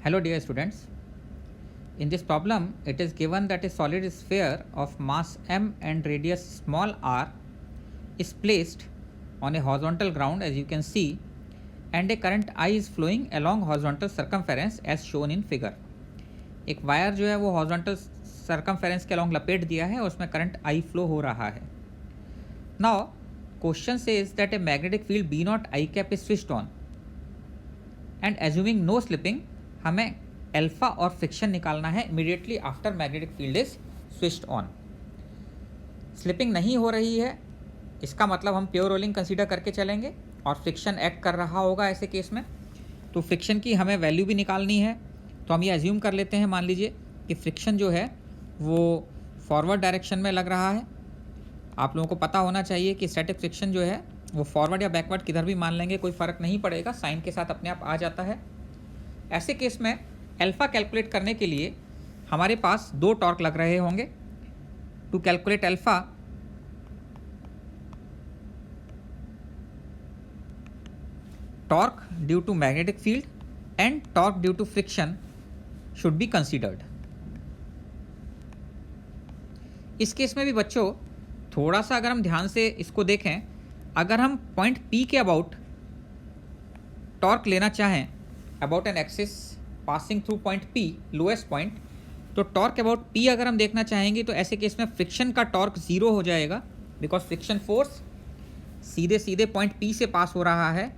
Hello dear students. In this problem, it is given that a solid sphere of mass m and radius small r is placed on a horizontal ground as you can see, and a current I is flowing along horizontal circumference as shown in figure. एक wire जो है वो horizontal circumference के along लपेट दिया है और उसमें करंट आई फ्लो हो रहा है. Now question says that a magnetic field B naught I cap is switched on and assuming no slipping हमें अल्फा और फ्रिक्शन निकालना है immediately after magnetic field is switched on. Slipping नहीं हो रही है, इसका मतलब हम प्योर रोलिंग कंसीडर करके चलेंगे और फ्रिक्शन एक्ट कर रहा होगा ऐसे केस में. तो फ्रिक्शन की हमें वैल्यू भी निकालनी है. तो हम ये एज्यूम कर लेते हैं, मान लीजिए कि फ्रिक्शन जो है वो फॉरवर्ड डायरेक्शन में लग रहा है. आप लोगों को पता होना चाहिए कि स्टैटिक फ्रिक्शन जो है वो फॉरवर्ड या बैकवर्ड किधर भी मान लेंगे कोई फ़र्क नहीं पड़ेगा, साइन के साथ अपने आप आ जाता है. ऐसे केस में अल्फ़ा कैलकुलेट करने के लिए हमारे पास दो टॉर्क लग रहे होंगे. To calculate alpha torque due to magnetic field and torque due to friction should be considered. इस केस में भी बच्चों थोड़ा सा अगर हम ध्यान से इसको देखें, अगर हम पॉइंट P के अबाउट टॉर्क लेना चाहें about an axis passing through point P lowest point, तो टॉर्क अबाउट P अगर हम देखना चाहेंगे तो ऐसे केस में फ्रिक्शन का टॉर्क ज़ीरो हो जाएगा बिकॉज फ्रिक्शन फोर्स सीधे सीधे पॉइंट P से पास हो रहा है.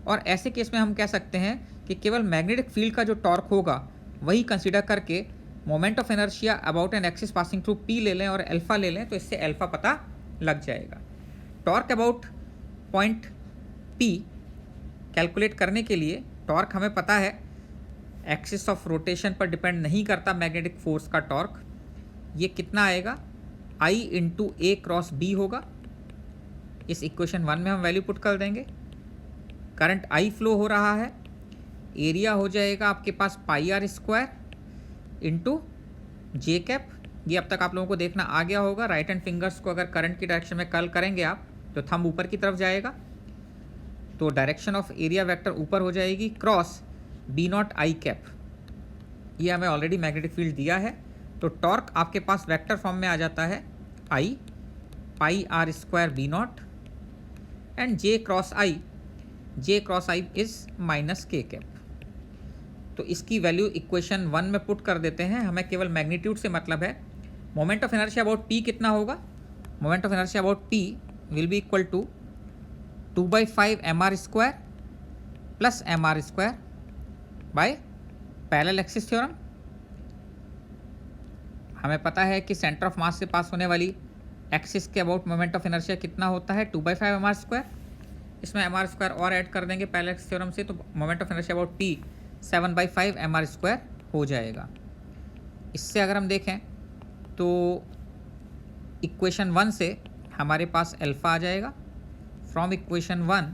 और ऐसे केस में हम कह सकते हैं कि केवल मैग्नेटिक फील्ड का जो टॉर्क होगा वही कंसीडर करके moment of inertia about an axis passing through P ले लें और अल्फ़ा ले लें, तो इससे अल्फ़ा पता लग जाएगा. Torque about point P calculate करने के लिए टॉर्क हमें पता है एक्सिस ऑफ रोटेशन पर डिपेंड नहीं करता मैग्नेटिक फोर्स का टॉर्क. ये कितना आएगा, I into A cross B होगा. इस इक्वेशन 1 में हम वैल्यू पुट कर देंगे. करंट I फ्लो हो रहा है, एरिया हो जाएगा आपके पास pi are square into j cap. ये अब तक आप लोगों को देखना आ गया होगा. राइट हैंड फिंगर्स को अगर करंट की डायरेक्शन में कर्ल करेंगे आप तो थंब ऊपर की तरफ जाएगा, तो डायरेक्शन ऑफ एरिया वेक्टर ऊपर हो जाएगी cross B naught I cap. ये हमें ऑलरेडी मैग्नेटिक फील्ड दिया है, तो टॉर्क आपके पास वेक्टर फॉर्म में आ जाता है I pi are square B not and j cross i is minus k cap. तो इसकी वैल्यू इक्वेशन 1 में पुट कर देते हैं. हमें केवल मैग्नीट्यूड से मतलब है. Moment of inertia about P कितना होगा, moment of inertia about P will be equal to 2/5 mr square plus mr square by parallel axis theorem. हमें पता है कि सेंटर ऑफ मास से पास होने वाली एक्सिस के अबाउट मोमेंट ऑफ इनर्शिया कितना होता है 2/5 mr स्क्वायर. इसमें mr स्क्वायर और ऐड कर देंगे पैरेलल एक्सिस थ्योरम से, तो moment of inertia about P 7/5 mr square हो जाएगा. इससे अगर हम देखें तो इक्वेशन 1 से हमारे पास अल्फ़ा आ जाएगा. फ्रॉम इक्वेशन 1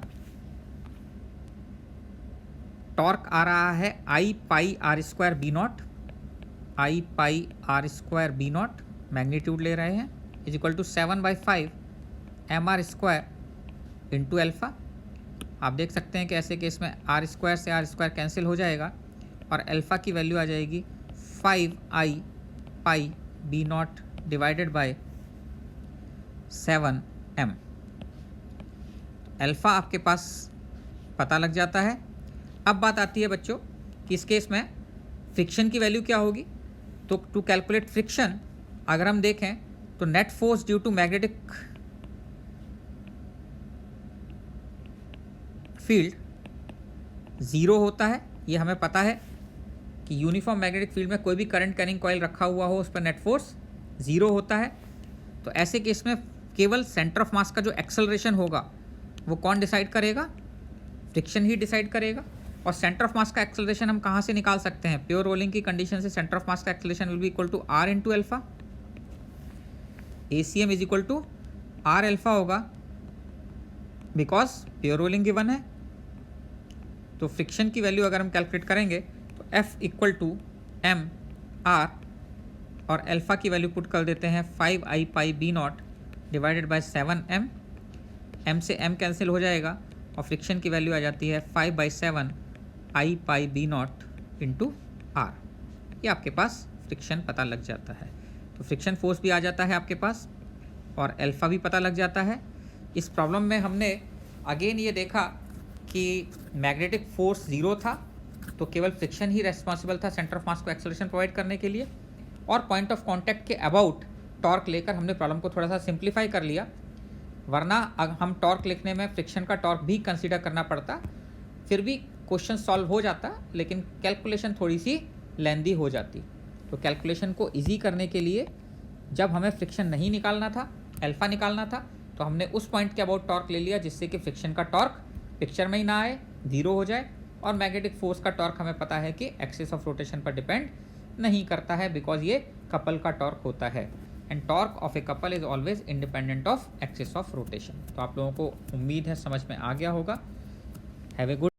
टॉर्क आ रहा है I pi are square B naught, I pi are square B naught magnitude ले रहे हैं, is equal to 7/5 mr square into alpha. आप देख सकते हैं कि ऐसे केस में आर स्क्वायर से आर स्क्वायर कैंसिल हो जाएगा और अल्फ़ा की वैल्यू आ जाएगी 5I pi B naught divided by 7m. Alpha आपके पास पता लग जाता है. अब बात आती है बच्चों कि इस केस में फ्रिक्शन की वैल्यू क्या होगी. तो टू कैलकुलेट फ्रिक्शन अगर हम देखें तो net force due to magnetic field zero होता है. ये हमें पता है कि यूनिफॉर्म मैग्नेटिक फील्ड में कोई भी करंट कैरिंग कॉइल रखा हुआ हो उस पर नेट फोर्स ज़ीरो होता है. तो ऐसे केस में केवल सेंटर ऑफ मास का जो एक्सेलरेशन होगा वो कौन डिसाइड करेगा, फ्रिक्शन ही डिसाइड करेगा. और सेंटर ऑफ मास का एक्सेलरेशन हम कहाँ से निकाल सकते हैं, प्योर रोलिंग की कंडीशन से सेंटर ऑफ मास का acceleration will be equal to R into alpha. ACM is equal to R alpha होगा बिकॉज प्योर रोलिंग गिवन है. तो फ्रिक्शन की वैल्यू अगर हम कैलकुलेट करेंगे तो F equal to m r और अल्फ़ा की वैल्यू पुट कर देते हैं 5I pi B naught divided by 7m. m से m कैंसिल हो जाएगा और फ्रिक्शन की वैल्यू आ जाती है 5/7 I pi B naught into R, ये आपके पास फ्रिक्शन पता लग जाता है। तो फ्रिक्शन फोर्स भी आ जाता है आपके पास और अल्फा भी पता लग जाता है। इस प्रॉब्लम में हमने अगेन ये देखा कि मैग्नेटिक फोर्स 0 था, तो केवल फ्रिक्शन ही रेस्पॉन्सिबल था सेंटर ऑफ मास को एक्सेलरेशन प्रोवाइड करने के लिए, और पॉइंट ऑफ कांटेक्ट के अबाउट टॉर्क लेकर हमने प्रॉब्लम को थोड़ा सा सिंप्लीफाई कर लिया, वरना हम टॉर्क लिखने में फ्रिक्शन का टॉर्क भी कंसीडर करना पड़ता, फिर भी क्वेश्चन सॉल्व हो जाता, लेकिन कैलकुलेशन थोड़ी सी लेंदी हो जाती। तो कैलकुलेशन को इजी करने के लिए जब हमें फ्रिक्शन नहीं निकालना था, अल्फा निकालना था, तो हमने उस पॉइंट के अबाउट टॉर्क ले लिया जिससे कि फ्रिक्शन का टॉर्क पिक्चर में ही ना आए, 0 हो जाए, और मैग्नेटिक फोर्स का टॉर्क हमें पता है कि एक्सिस ऑफ रोटेशन पर डिपेंड नहीं करता है, बिकॉज ये कपल का टॉर्क होता है, and torque of a couple is always independent of axis of rotation. तो आप लोगों को उम्मीद है समझ में आ गया होगा। Have a good